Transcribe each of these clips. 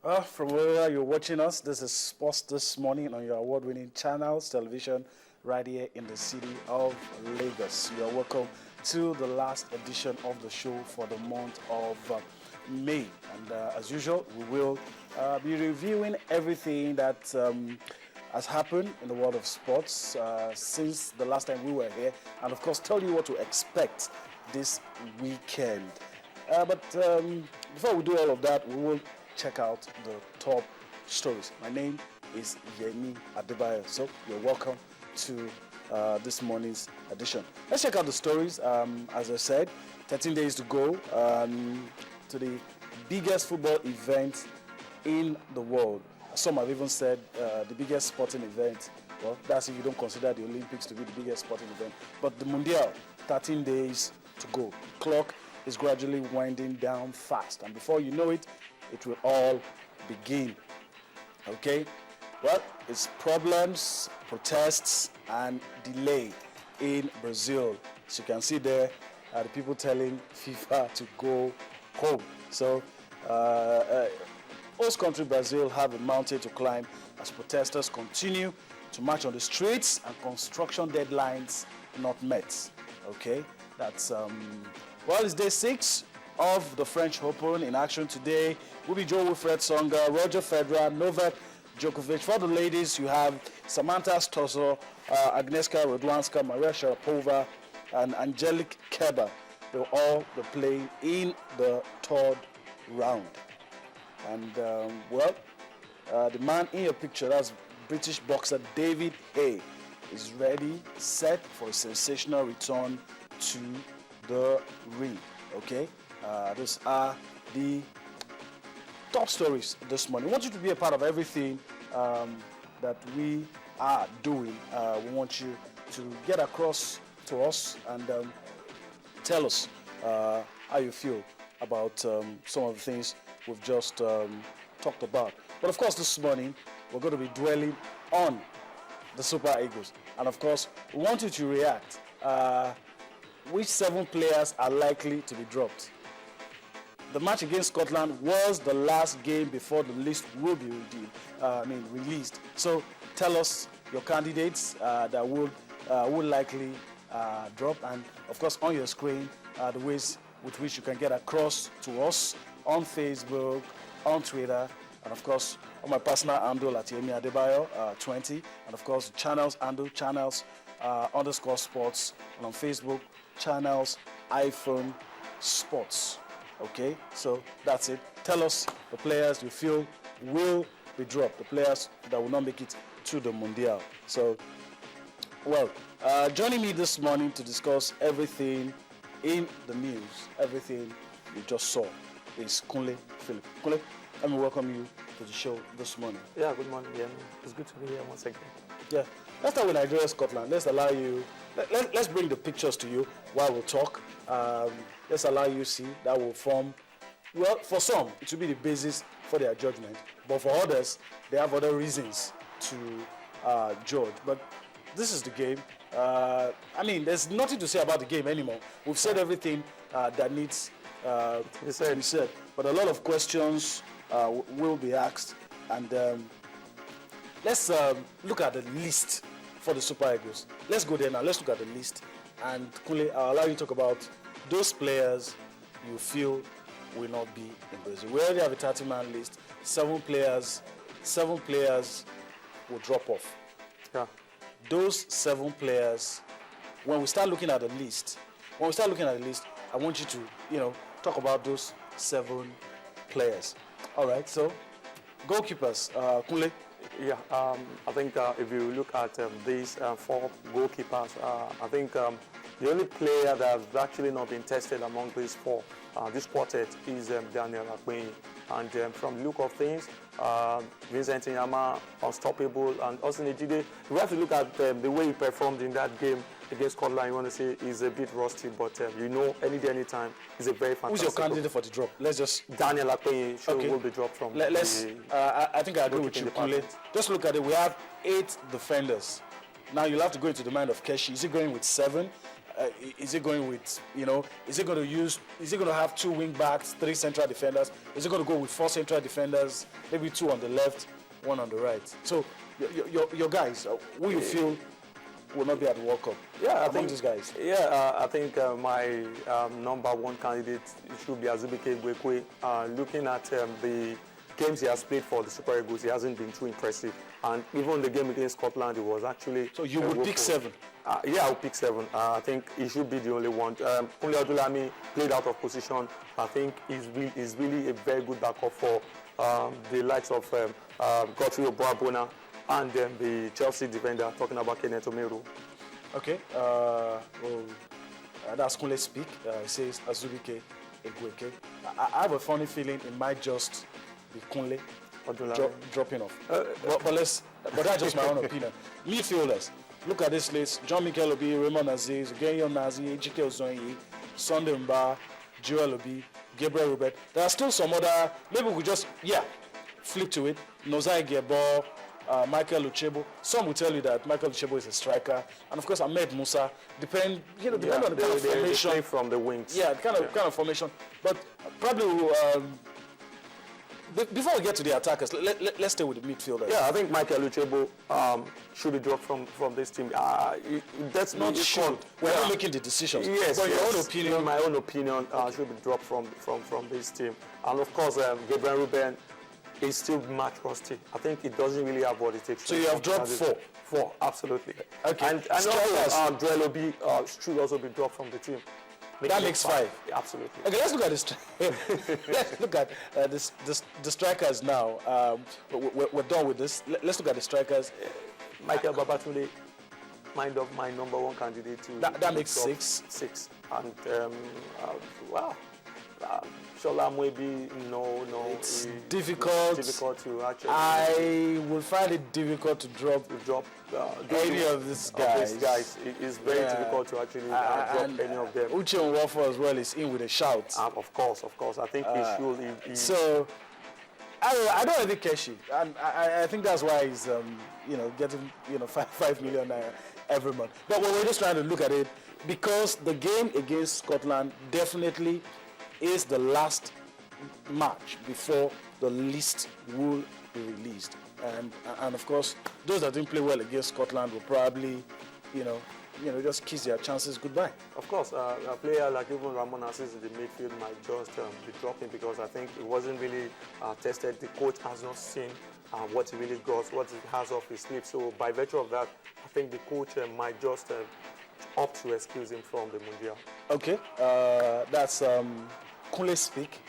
From wherever you're watching us, this is Sports This Morning on your award-winning channels, television, right here in the city of Lagos. You are welcome to the last edition of the show for the month of May. And as usual, we will be reviewing everything that has happened in the world of sports since the last time we were here, and of course tell you what to expect this weekend. But before we do all of that, we will check out the top stories. My name is Yemi Adebayo, so you're welcome to this morning's edition. Let's check out the stories. As I said, 13 days to go to the biggest football event in the world. Some have even said the biggest sporting event. Well, that's if you don't consider the Olympics to be the biggest sporting event. But the Mundial, 13 days to go. Clock is gradually winding down fast, and before you know it, it will all begin. Okay? Well, it's problems, protests, and delay in Brazil. As you can see there, the people telling FIFA to go home. So, host country Brazil have a mountain to climb as protesters continue to march on the streets and construction deadlines not met. Okay? That's well, it's day 6 of the French Open. In action today will be Joe Wilfred Songa, Roger Federer, Novak Djokovic. For the ladies, you have Samantha Stossel, Agnieszka Radwanska, Maria Sharapova, and Angelique Kerber. They'll all be playing in the third round. And the man in your picture, that's British boxer David Hay, is ready, set for a sensational return to the ring. Okay, these are the top stories this morning. We want you to be a part of everything that we are doing. We want you to get across to us and tell us how you feel about some of the things we've just talked about. But of course, this morning we're going to be dwelling on the Super Eagles, and of course, we want you to react. Which 7 players are likely to be dropped? The match against Scotland was the last game before the list will be released. So tell us your candidates that would likely drop, and of course on your screen the ways with which you can get across to us on Facebook, on Twitter, and of course on my personal handle at Yemi Adebayo 20, and of course channels handle channels _ sports, and on Facebook channels iPhone Sports. Okay, so that's it. Tell us the players you feel will be dropped, the players that will not make it to the Mundial. So, well, joining me this morning to discuss everything in the news, everything you just saw, is Kunle Philip. Kunle, let me welcome you to the show this morning. Yeah, good morning. Yeah, it's good to be here once again. Yeah, let's start with Nigeria, Scotland. Let's allow you. Let's bring the pictures to you while we talk. Let's allow you see that will form. Well, for some, it will be the basis for their judgment, but for others, they have other reasons to judge. But this is the game. There's nothing to say about the game anymore. We've said everything that needs to be said. But a lot of questions will be asked, and let's look at the list for the Super Eagles. Let's go there now. Let's look at the list. And Kunle, I'll allow you to talk about those players you feel will not be in Brazil. We already have a 30-man list. 7 players will drop off. Yeah. Those 7 players, when we start looking at the list, I want you to, talk about those 7 players. All right, so goalkeepers, Kunle. Yeah, I think if you look at these 4 goalkeepers, I think the only player that has actually not been tested among these 4, this quartet, is Daniel Akpeyi. And from the look of things, Vincent Nyama, unstoppable, and also Nejide, we have to look at the way he performed in that game against Scotland. You want to say he's a bit rusty, but any day, anytime, he's a very fantastic. Who's your candidate for the drop? Let's just... Daniel Akpeyi will be dropped from I think I agree with you, Kunle. Just look at it. We have 8 defenders. Now you'll have to go into the mind of Keshi. Is he going with 7? Is it going with, is it going to have 2 wing backs, 3 central defenders? Is it going to go with 4 central defenders, maybe 2 on the left, 1 on the right? So your guys, who you feel will not be at the World Cup? Yeah, I think these guys. Yeah, I think my number 1 candidate should be Azubike Gwekwe. Looking at the games he has played for the Super Eagles, he hasn't been too impressive. And even the game against Scotland, it was actually... So you would pick 7? Yeah, I'll pick 7. I think he should be the only one. Kunle Odulami played out of position. I think he's really a very good backup for the likes of Godfrey Obuabona and the Chelsea defender, talking about Kenneth Omeru. Okay. That's Kunle speak. He says Azubike Egweke. I have a funny feeling it might just be Kunle dropping off. But that's just my own opinion. Midfielders, look at this list: John Mikel Obi, Raymond Aziz, Genyo Nazi, Ejike Ozonyi, Sunday Mba, Joel Obi, Gabriel Robert. There are still some other. Maybe we could just flip to it. Nozai Gebo, Michael Uchebo. Some will tell you that Michael Uchebo is a striker, and of course Ahmed Musa. Depend on the kind of formation. They play from the wings. Yeah, kind of formation. But probably before we get to the attackers, let's stay with the midfielders. Yeah, I think Michael Uchebo should be dropped from this team. That's not should. We're not making the decisions. Yes, but your own opinion. In my own opinion, should be dropped from this team. And of course, Gabriel Ruben is still match rusty. I think it doesn't really have what it takes. So you have dropped 4? 4, absolutely. Okay. And also, Joel Obi should also be dropped from the team. That makes 5. Yeah, absolutely. Okay, let's look at this. Let's look at the strikers now. We're done with this. Let's look at the strikers. Michael Babatunde, my number 1 candidate to that makes 6. 6. And Shola Mwebi, no. It's difficult. Difficult to actually. I will find it difficult to drop any of these guys. It is very difficult to actually drop any of them. Uche Nwafo as well is in with a shout. Of course. I think he should. So I don't think Keshi, and I think that's why he's getting 5 million every month. But we're just trying to look at it because the game against Scotland definitely is the last match before the list will be released, and of course those that didn't play well against Scotland will probably just kiss their chances goodbye. Of course, a player like even Ramon Assis in the midfield might just be dropping because I think it wasn't really tested. The coach has not seen what he really got, what he has off his sleeve. So by virtue of that, I think the coach might just opt to excuse him from the Mundial. Okay, that's Kunle speak.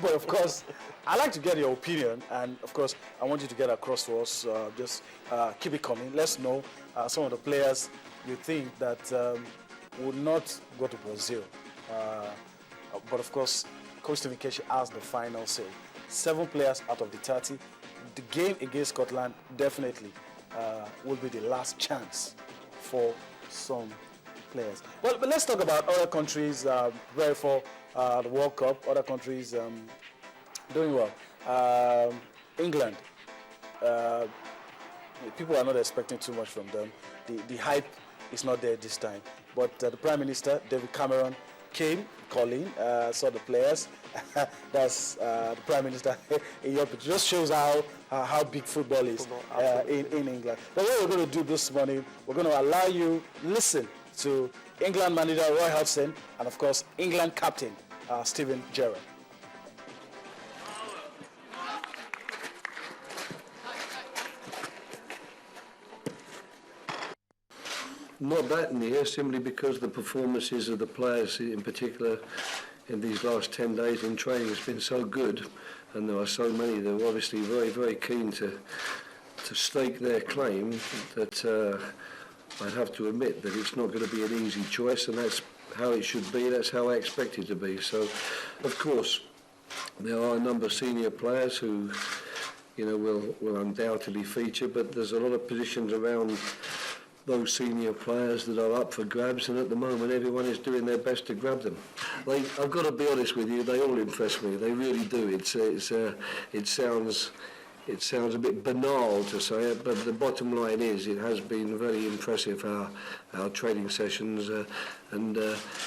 But of course, I'd like to get your opinion, and of course, I want you to get across to us. Just keep it coming. Let's know some of the players you think that would not go to Brazil. But of course, Coach Stephen Keshi has the final say. 7 players out of the 30. The game against Scotland definitely will be the last chance for some players. Well, but let's talk about other countries ready for the World Cup. Other countries doing well. England. People are not expecting too much from them. The hype is not there this time. But the Prime Minister, David Cameron, came, Colin, saw the players. That's the Prime Minister in Europe. It just shows how big football is in England. But what we're going to do this morning, we're going to allow you listen to England manager Roy Hodgson and, of course, England captain Steven Gerrard. Not that near, simply because the performances of the players in particular in these last 10 days in training has been so good, and there are so many that are obviously very, very keen to stake their claim that I'd have to admit that it's not going to be an easy choice, and that's how it should be, that's how I expect it to be. So, of course, there are a number of senior players who, will undoubtedly feature, but there's a lot of positions around those senior players that are up for grabs, and at the moment everyone is doing their best to grab them. I've got to be honest with you, they all impress me, they really do. It sounds it sounds a bit banal to say it, but the bottom line is it has been very impressive, our training sessions, and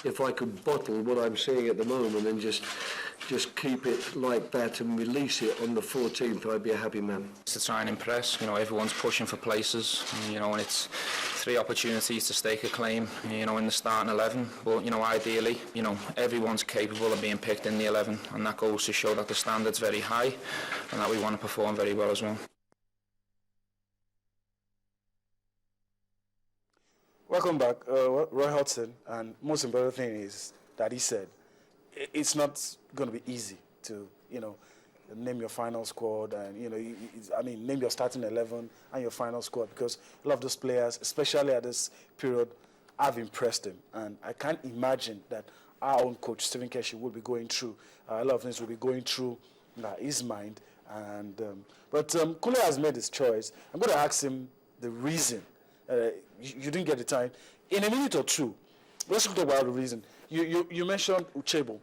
if I could bottle what I'm seeing at the moment and just keep it like that and release it on the 14th, I'd be a happy man. To try and impress, everyone's pushing for places, and it's 3 opportunities to stake a claim, in the starting 11, but, ideally, everyone's capable of being picked in the 11, and that goes to show that the standard's very high and that we want to perform very well as well. Welcome back, Roy Hodgson, and most important thing is that he said it's not going to be easy to, name your final squad and, name your starting 11 and your final squad, because a lot of those players, especially at this period, have impressed him. And I can't imagine that our own coach, Stephen Keshi, will be going through a lot of things will be going through his mind. And but Kule has made his choice. I'm going to ask him the reason. You didn't get the time. In a minute or two, let's talk about the reason. You mentioned Uchebo.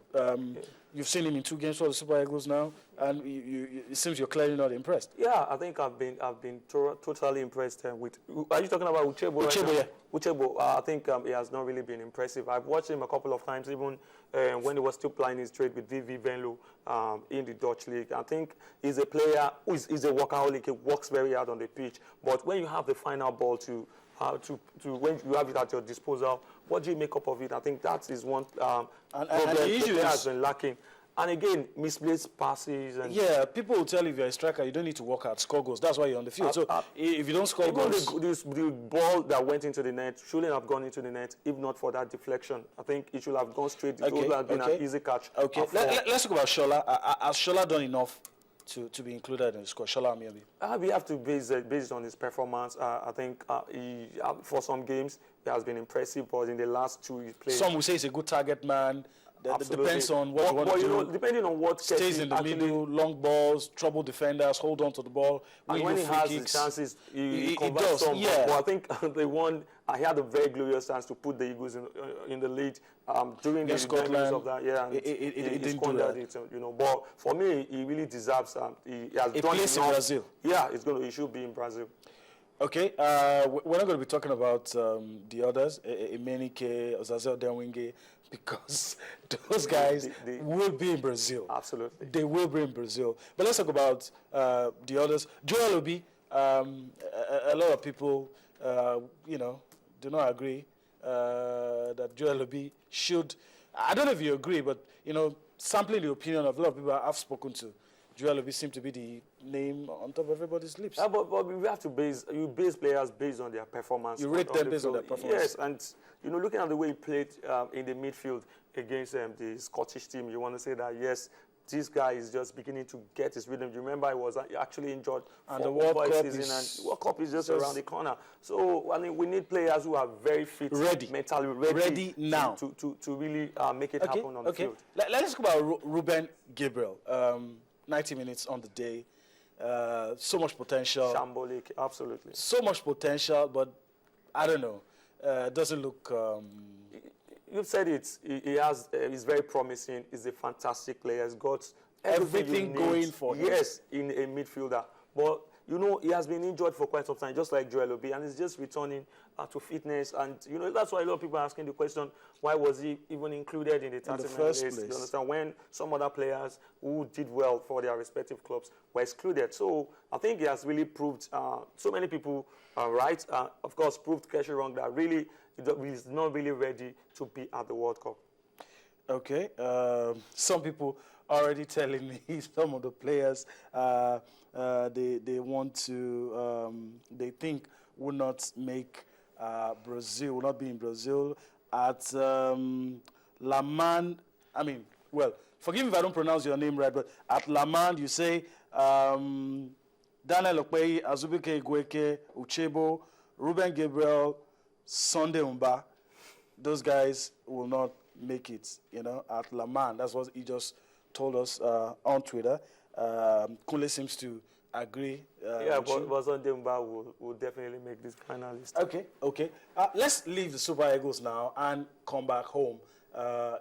You've seen him in 2 games for the Super Eagles now, and it seems you're clearly not impressed. Yeah, I think I've been totally impressed with. Are you talking about Uchebo? Uchebo, yeah. Uchebo, I think he has not really been impressive. I've watched him a couple of times, even when he was still playing his trade with VV Venlo in the Dutch league. I think he's a player who is a workaholic. He works very hard on the pitch, but when you have the final ball to when you have it at your disposal, what do you make up of it? I think that is one problem the player has been lacking. And again, misplaced passes. And yeah, people will tell you if you're a striker, you don't need to work hard, score goals. That's why you're on the field. So if you don't score goals... The ball that went into the net shouldn't have gone into the net, if not for that deflection. I think it should have gone straight. It would have been an easy catch. Okay, let's talk about Shola. Has Shola done enough to be included in the squad? Shola Amiabi. We have to base it on his performance. I think for some games, he has been impressive, but in the last 2 he played... Some will say he's a good target man. Depends on what you want to do. Depending on what stays in the middle, long balls, trouble defenders, hold on to the ball. And when he has the chances, he converts some. Yeah. But I think the one he had a very glorious chance to put the Eagles in the lead during the Scotland of that. Yeah, and he didn't do that. But for me, he really deserves. He has done plays enough. In Brazil. Yeah, he should be in Brazil. Okay, we're not going to be talking about the others, Emenike, Ozazel Denwinge, because those guys will be in Brazil. Absolutely. They will be in Brazil. But let's talk about the others. Joel Obi, a lot of people, do not agree that Joel Obi should. I don't know if you agree, but, sampling the opinion of a lot of people I've spoken to, Joel Obi seems to be the name on top of everybody's lips. But we have to base players based on their performance. You rate them based on their performance. Yes, and looking at the way he played in the midfield against the Scottish team, you want to say that yes, this guy is just beginning to get his rhythm. You remember he was actually injured and the World Cup season, and World Cup is just around the corner. So we need players who are very fit, mentally ready now to really make it happen on the field. Let's talk about Ruben Gabriel. 90 minutes on the day, so much potential. Shambolic, absolutely. So much potential, but I don't know. Doesn't look. You've said it. He's very promising. He's a fantastic player. He's got everything going for him. Yes, in a midfielder. But he has been injured for quite some time, just like Joel Obi, and he's just returning to fitness. And that's why a lot of people are asking the question: why was he even included in the 30-man list? You understand? When some other players who did well for their respective clubs were excluded. So I think he has really proved. So many people are right. Of course, proved Keshi wrong. That really he's not really ready to be at the World Cup. Okay. Some people are already telling me some of the players. They want to, they think will not make Brazil, will not be in Brazil at Laman. Forgive me if I don't pronounce your name right, but at Laman you say Daniel Okpei, Azubike Igweke, Uchebo, Ruben Gabriel, Sunday Umba. Those guys will not make it, at Laman. That's what he just told us on Twitter. Kule seems to agree. But Sunday Umba will definitely make this finalist. Okay. Let's leave the Super Eagles now and come back home.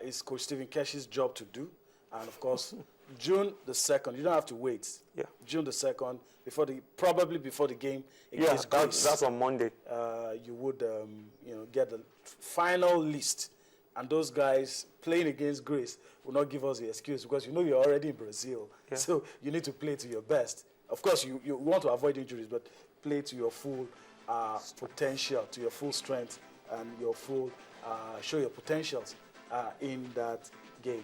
It's Coach Stephen Keshi's job to do. And of course, June the 2nd, you don't have to wait. Yeah. June the 2nd, probably before the game Yeah, against Greece. that's on Monday. You would, get the final list. And those guys playing against Greece will not give us the excuse because you're already in Brazil. Yeah. So you need to play to your best. Of course, you want to avoid injuries, but play to your full potential, to your full strength, and your full show your potentials in that game.